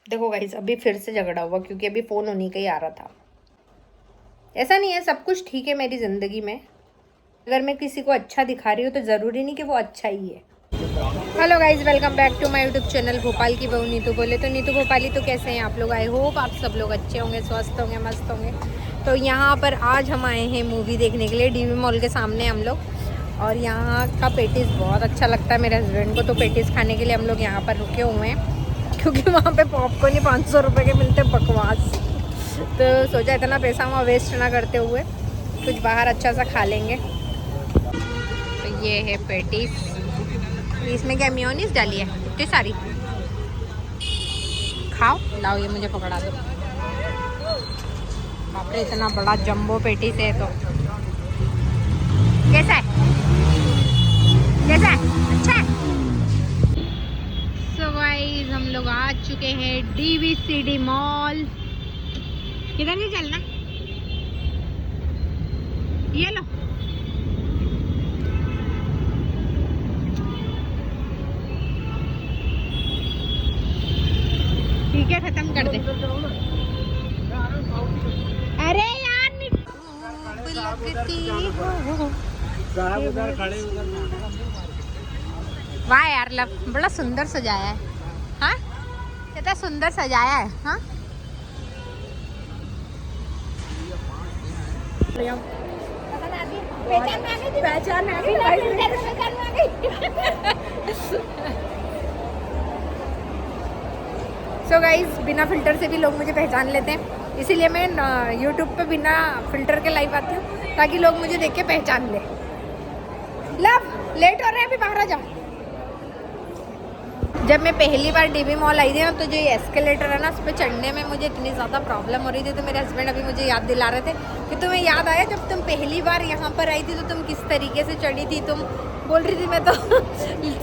देखो गाइस, अभी फिर से झगड़ा हुआ क्योंकि अभी फ़ोन उन्हीं का ही आ रहा था। ऐसा नहीं है, सब कुछ ठीक है मेरी ज़िंदगी में। अगर मैं किसी को अच्छा दिखा रही हूँ तो ज़रूरी नहीं कि वो अच्छा ही है। Hello guys, welcome back to my YouTube channel Bhopal की बहू नीतू बोले। तो नीतू भोपाली, तो कैसे हैं आप लोग? आई होप आप सब लोग अच्छे होंगे, स्वस्थ होंगे, मस्त होंगे। तो यहाँ पर आज हम आए हैं मूवी देखने के लिए, डीवी मॉल के सामने हम लोग। और यहाँ का पेटीज़ बहुत अच्छा लगता है मेरे हस्बैंड को, तो पेटीज़ खाने के लिए हम लोग यहाँ पर रुके हुए हैं क्योंकि वहाँ पे पॉपकॉर्न ही 500 रुपये के मिलते, बकवास। तो सोचा इतना पैसा वहाँ वेस्ट ना करते हुए कुछ बाहर अच्छा सा खा लेंगे। तो ये है पेटीज़, इसमें क्या मेयोनीज डाली है इतनी सारी। खाओ, लाओ ये मुझे पकड़ा दो। बाप रे, इतना बड़ा जंबो पेटी से तो कैसा है? कैसा है? अच्छा है। सो गाइस, हम लोग आ चुके हैं डीवीसीडी मॉल। किधर से चलना? ये लो। ठीक है, खत्म कर दे। अरे यार वाह यार, लव बड़ा सुंदर सजाया है। हाँ, कितना सुंदर सजाया है। हाँ, पहचान आ गई। सो गाइज, बिना फ़िल्टर से भी लोग मुझे पहचान लेते हैं, इसीलिए मैं यूट्यूब पे बिना फ़िल्टर के लाइव आती हूँ ताकि लोग मुझे देख के पहचान ले। लव, लेट हो रहे हैं, अभी बाहर आ जाओ। जब मैं पहली बार डीवी मॉल आई थी ना, तो जो ये एस्केलेटर है ना, उस पर चढ़ने में मुझे इतनी ज़्यादा प्रॉब्लम हो रही थी। तो मेरे हस्बैंड अभी मुझे याद दिला रहे थे कि तुम्हें याद आया जब तुम पहली बार यहाँ पर आई थी तो तुम किस तरीके से चढ़ी थी। तुम बोल रही थी मैं तो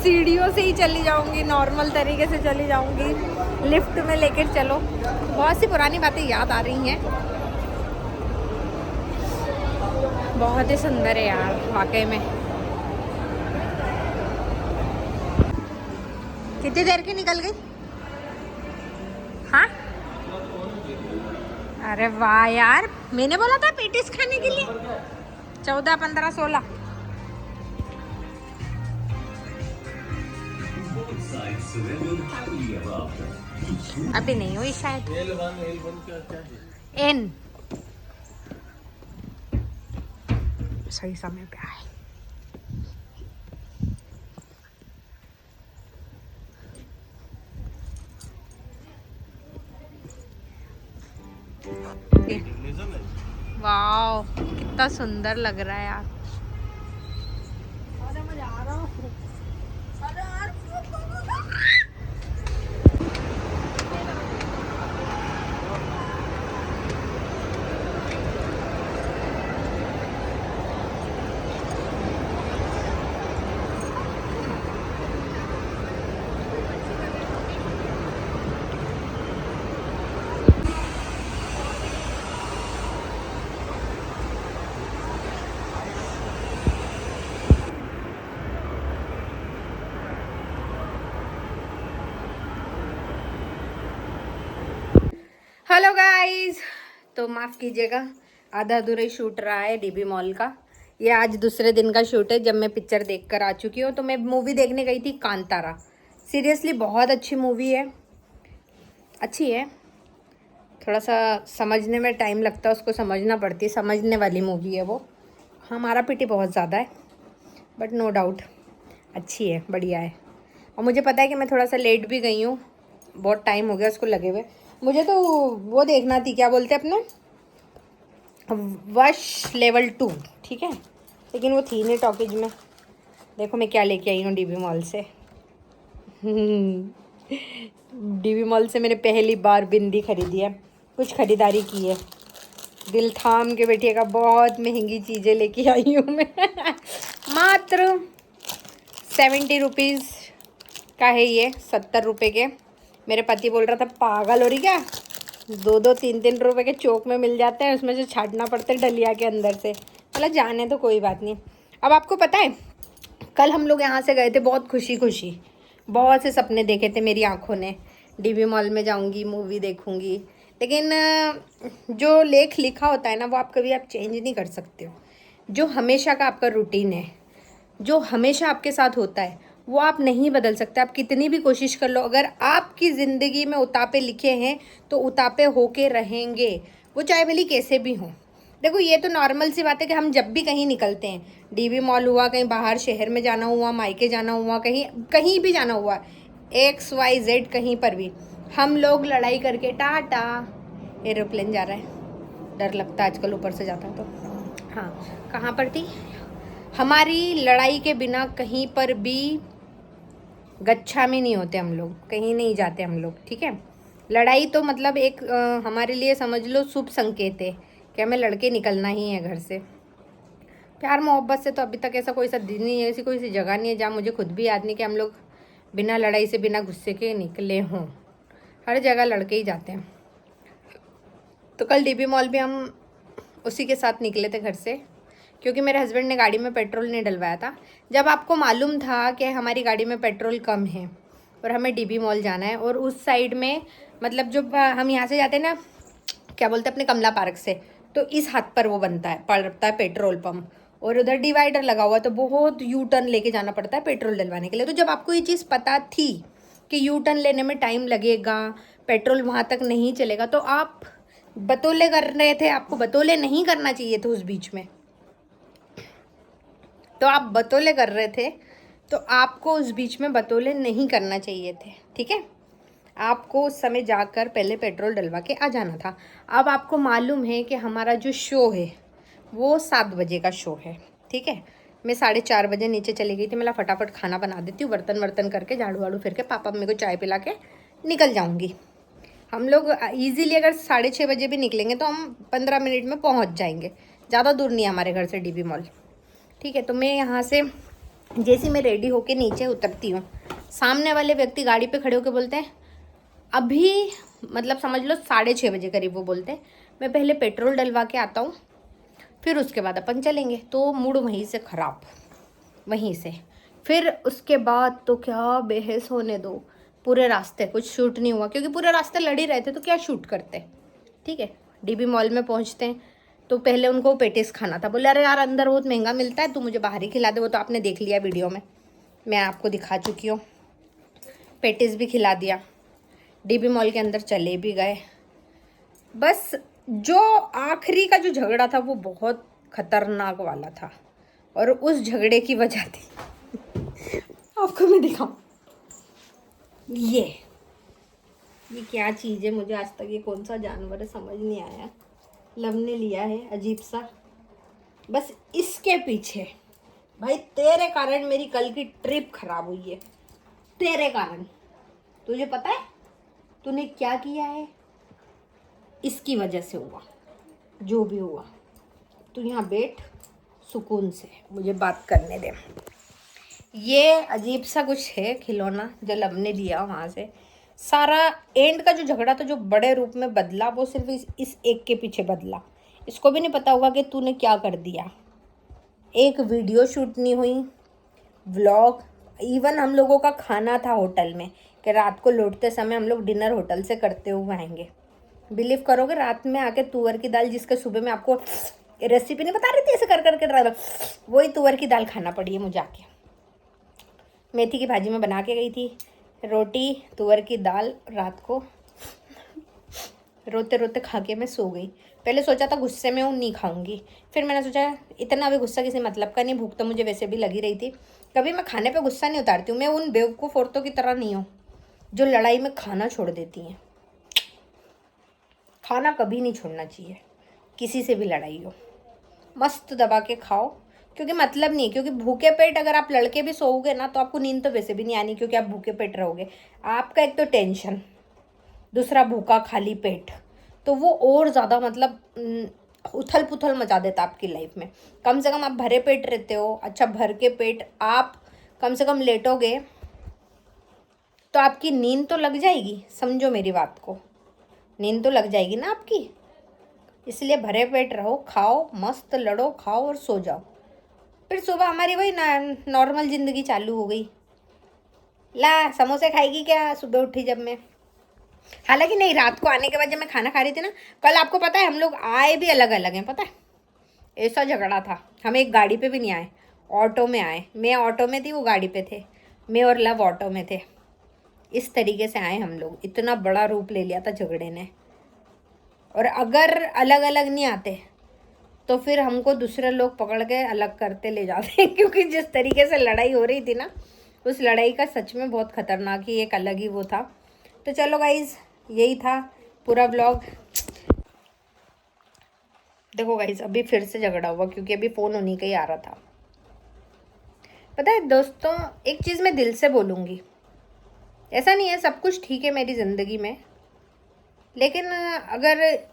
सीढ़ियों से ही चली जाऊँगी, नॉर्मल तरीके से चली जाऊँगी, लिफ्ट में लेकर चलो। बहुत सी पुरानी बातें याद आ रही हैं। बहुत ही सुंदर है यार, वाकई में। कितनी देर की निकल गई? हाँ, अरे वाह यार, मैंने बोला था पेटीज खाने के लिए। 14, 15, 16। अभी नहीं हुई शायद। एन सही समय पे आए। वाह, कितना सुंदर लग रहा है यार। हेलो गाइस, तो माफ़ कीजिएगा, आधा अधूरा ही शूट रहा है डीबी मॉल का। ये आज दूसरे दिन का शूट है जब मैं पिक्चर देखकर आ चुकी हूँ। तो मैं मूवी देखने गई थी कांतारा। सीरियसली बहुत अच्छी मूवी है, अच्छी है। थोड़ा सा समझने में टाइम लगता है, उसको समझना पड़ती है, समझने वाली मूवी है वो। हमारा पीटी बहुत ज़्यादा है, बट नो डाउट अच्छी है, बढ़िया है। और मुझे पता है कि मैं थोड़ा सा लेट भी गई हूँ, बहुत टाइम हो गया उसको लगे हुए। मुझे तो वो देखना थी, क्या बोलते हैं अपने, वश लेवल 2, ठीक है, लेकिन वो थी नहीं टॉकीज में। देखो मैं क्या लेके आई हूँ डीबी मॉल से। डीबी मॉल से मैंने पहली बार बिंदी खरीदी है, कुछ खरीदारी की है। दिल थाम के बैठिएगा, बहुत महंगी चीज़ें लेके आई हूँ मैं। मात्र 70 रुपीज़ का है ये, 70 रुपये के। मेरे पति बोल रहा था पागल हो रही क्या, 2-2, 3-3 रुपये के चौक में मिल जाते हैं, उसमें से छाटना पड़ता है डलिया के अंदर से। मतलब जाने तो कोई बात नहीं। अब आपको पता है, कल हम लोग यहाँ से गए थे बहुत खुशी खुशी, बहुत से सपने देखे थे मेरी आँखों ने। डीबी मॉल में जाऊंगी, मूवी देखूंगी, लेकिन जो लेख लिखा होता है ना वो आप कभी चेंज नहीं कर सकते हो। जो हमेशा का आपका रूटीन है, जो हमेशा आपके साथ होता है, वो आप नहीं बदल सकते। आप कितनी भी कोशिश कर लो, अगर आपकी ज़िंदगी में उतापे लिखे हैं तो उतापे होके रहेंगे, वो चाहे भले कैसे भी हों। देखो ये तो नॉर्मल सी बात है कि हम जब भी कहीं निकलते हैं, डीबी मॉल हुआ, कहीं बाहर शहर में जाना हुआ, मायके जाना हुआ, कहीं कहीं भी जाना हुआ, XYZ कहीं पर भी, हम लोग लड़ाई करके टाटा, एरोप्लेन जा रहा है, डर लगता है आजकल ऊपर से जाता है तो। हाँ, कहाँ पर थी? हमारी लड़ाई के बिना कहीं पर भी गच्छा में नहीं होते हम लोग, कहीं नहीं जाते हम लोग, ठीक है। लड़ाई तो मतलब एक हमारे लिए समझ लो शुभ संकेत है कि हमें लड़के निकलना ही है घर से। प्यार मोहब्बत से तो अभी तक ऐसा कोई सा दिन नहीं है, ऐसी कोई सी जगह नहीं है जहाँ मुझे खुद भी याद नहीं कि हम लोग बिना लड़ाई से, बिना गुस्से के निकले हों। हर जगह लड़के ही जाते हैं। तो कल डीबी मॉल भी हम उसी के साथ निकले थे घर से, क्योंकि मेरे हस्बैंड ने गाड़ी में पेट्रोल नहीं डलवाया था। जब आपको मालूम था कि हमारी गाड़ी में पेट्रोल कम है और हमें डीबी मॉल जाना है, और उस साइड में मतलब जो हम यहाँ से जाते हैं ना, क्या बोलते हैं, अपने कमला पार्क से, तो इस हाथ पर वो बनता है, पड़ता है पेट्रोल पंप, और उधर डिवाइडर लगा हुआ है, तो बहुत यू टर्न लेके जाना पड़ता है पेट्रोल डलवाने के लिए। तो जब आपको ये चीज़ पता थी कि यू टर्न लेने में टाइम लगेगा, पेट्रोल वहाँ तक नहीं चलेगा, तो आप बतौले कर रहे थे। आपको बतौले नहीं करना चाहिए थे उस बीच में, तो आप बतौले कर रहे थे, तो आपको उस बीच में बतौले नहीं करना चाहिए थे, ठीक है। आपको उस समय जाकर पहले पेट्रोल डलवा के आ जाना था। अब आपको मालूम है कि हमारा जो शो है वो 7 बजे का शो है, ठीक है। मैं 4:30 बजे नीचे चली गई थी, मैं फटाफट खाना बना देती हूँ, बर्तन वर्तन करके, झाड़ू वाड़ू फिर के, पापा मेरे को चाय पिला के निकल जाऊँगी। हम लोग ईज़िली अगर 6:30 बजे भी निकलेंगे तो हम 15 मिनट में पहुँच जाएंगे। ज़्यादा दूर नहीं है हमारे घर से डीबी मॉल, ठीक है। तो मैं यहाँ से जैसे मैं रेडी होके नीचे उतरती हूँ, सामने वाले व्यक्ति गाड़ी पे खड़े होके बोलते हैं, अभी मतलब समझ लो 6:30 बजे करीब वो बोलते हैं, मैं पहले पेट्रोल डलवा के आता हूँ, फिर उसके बाद अपन चलेंगे। तो मूड वहीं से ख़राब, वहीं से। फिर उसके बाद तो क्या बहस होने दो, पूरे रास्ते कुछ शूट नहीं हुआ, क्योंकि पूरे रास्ते लड़ ही रहे थे, तो क्या शूट करते, ठीक है। डीबी मॉल में पहुँचते हैं तो पहले उनको पेटिस खाना था, बोले अरे यार अंदर बहुत महंगा मिलता है, तू मुझे बाहर ही खिला दे। वो तो आपने देख लिया वीडियो में, मैं आपको दिखा चुकी हूँ। पेटिस भी खिला दिया, डीबी मॉल के अंदर चले भी गए। बस जो आखिरी का जो झगड़ा था वो बहुत खतरनाक वाला था, और उस झगड़े की वजह थी आपको मैं दिखाऊं, ये क्या चीज़ है, मुझे आज तक ये कौन सा जानवर है समझ नहीं आया। लब ने लिया है अजीब सा, बस इसके पीछे भाई तेरे कारण मेरी कल की ट्रिप खराब हुई है, तेरे कारण। तुझे पता है तूने क्या किया है, इसकी वजह से हुआ जो भी हुआ। तू यहाँ बैठ सुकून से, मुझे बात करने दे। ये अजीब सा कुछ है खिलौना जो लब ने लिया वहाँ से। सारा एंड का जो झगड़ा था, जो बड़े रूप में बदला, वो सिर्फ इस एक के पीछे बदला। इसको भी नहीं पता होगा कि तूने क्या कर दिया। एक वीडियो शूट नहीं हुई, व्लॉग, इवन हम लोगों का खाना था होटल में कि रात को लौटते समय हम लोग डिनर होटल से करते हुए आएंगे। बिलीव करोगे, रात में आके तुअर की दाल, जिसके सुबह में आपको रेसिपी नहीं बता रही थी ऐसे कर करके ड्राइवर, वही तुअर की दाल खाना पड़ी है मुझे आके। मेथी की भाजी में बना के गई थी, रोटी तुअर की दाल, रात को रोते रोते खा के मैं सो गई। पहले सोचा था गुस्से में हूँ नहीं खाऊंगी, फिर मैंने सोचा इतना भी गुस्सा किसी मतलब का नहीं, भूख तो मुझे वैसे भी लगी रही थी। कभी मैं खाने पे गुस्सा नहीं उतारती हूँ, मैं उन बेवकूफ़ औरतों की तरह नहीं हूँ जो लड़ाई में खाना छोड़ देती हैं। खाना कभी नहीं छोड़ना चाहिए, किसी से भी लड़ाई हो मस्त दबा के खाओ, क्योंकि मतलब नहीं है। क्योंकि भूखे पेट अगर आप लड़के भी सोओगे ना तो आपको नींद तो वैसे भी नहीं आनी, क्योंकि आप भूखे पेट रहोगे। आपका एक तो टेंशन, दूसरा भूखा खाली पेट, तो वो और ज़्यादा मतलब उथल पुथल मचा देता आपकी लाइफ में। कम से कम आप भरे पेट रहते हो, अच्छा भर के पेट आप कम से कम लेटोगे तो आपकी नींद तो लग जाएगी, समझो मेरी बात को, नींद तो लग जाएगी ना आपकी। इसलिए भरे पेट रहो, खाओ मस्त, लड़ो खाओ और सो जाओ। फिर सुबह हमारी वही नॉर्मल ज़िंदगी चालू हो गई। ला समोसे खाएगी क्या सुबह उठी जब मैं, हालांकि नहीं, रात को आने के बाद जब मैं खाना खा रही थी ना, कल आपको पता है हम लोग आए भी अलग अलग हैं, पता है। ऐसा झगड़ा था, हम एक गाड़ी पे भी नहीं आए, ऑटो में आए। मैं ऑटो में थी, वो गाड़ी पे थे। मैं और लव ऑटो में थे। इस तरीके से आए हम लोग। इतना बड़ा रूप ले लिया था झगड़े ने। और अगर अलग अलग नहीं आते तो फिर हमको दूसरे लोग पकड़ के अलग करते ले जाते क्योंकि जिस तरीके से लड़ाई हो रही थी ना, उस लड़ाई का सच में बहुत ख़तरनाक ही एक अलग ही वो था। तो चलो गाइज़, यही था पूरा व्लॉग। देखो गाइज़, अभी फिर से झगड़ा हुआ क्योंकि अभी फ़ोन उन्हीं का ही आ रहा था। पता है दोस्तों, एक चीज़ मैं दिल से बोलूँगी, ऐसा नहीं है सब कुछ ठीक है मेरी ज़िंदगी में, लेकिन अगर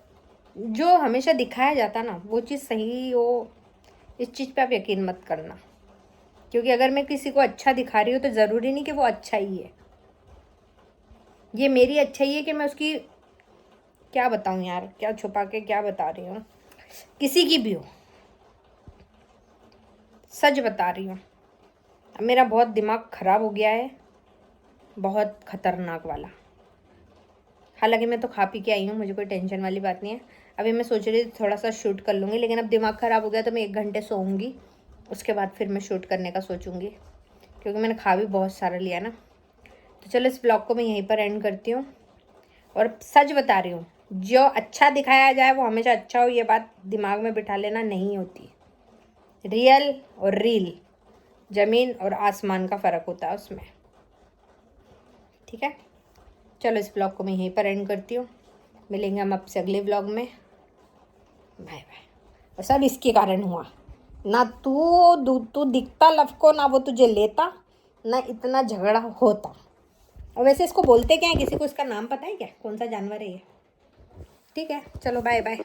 जो हमेशा दिखाया जाता ना वो चीज़ सही हो, इस चीज़ पे आप यकीन मत करना। क्योंकि अगर मैं किसी को अच्छा दिखा रही हूँ तो ज़रूरी नहीं कि वो अच्छा ही है। ये मेरी अच्छाई है कि मैं उसकी क्या बताऊँ यार, क्या छुपा के क्या बता रही हूँ, किसी की भी हो, सच बता रही हूँ। अब मेरा बहुत दिमाग ख़राब हो गया है, बहुत ख़तरनाक वाला। हालांकि मैं तो खा पी के आई हूँ, मुझे कोई टेंशन वाली बात नहीं है। अभी मैं सोच रही थी थोड़ा सा शूट कर लूँगी, लेकिन अब दिमाग ख़राब हो गया तो मैं 1 घंटे सोऊंगी, उसके बाद फिर मैं शूट करने का सोचूंगी, क्योंकि मैंने खा भी बहुत सारा लिया ना। तो चलो इस ब्लॉग को मैं यहीं पर एंड करती हूँ। और सच बता रही हूँ, जो अच्छा दिखाया जाए वो हमेशा अच्छा हो, ये बात दिमाग में बिठा लेना नहीं होती। रियल और रील, ज़मीन और आसमान का फ़र्क होता है उसमें, ठीक है। चलो इस ब्लॉग को मैं यहीं पर एंड करती हूँ। मिलेंगे हम आपसे अगले ब्लॉग में। Bye bye. और सब इसके कारण हुआ ना, तू दिखता लव को, ना वो तुझे लेता, ना इतना झगड़ा होता। और वैसे इसको बोलते क्या है, किसी को इसका नाम पता है क्या, कौन सा जानवर है ये? ठीक है, चलो बाय बाय।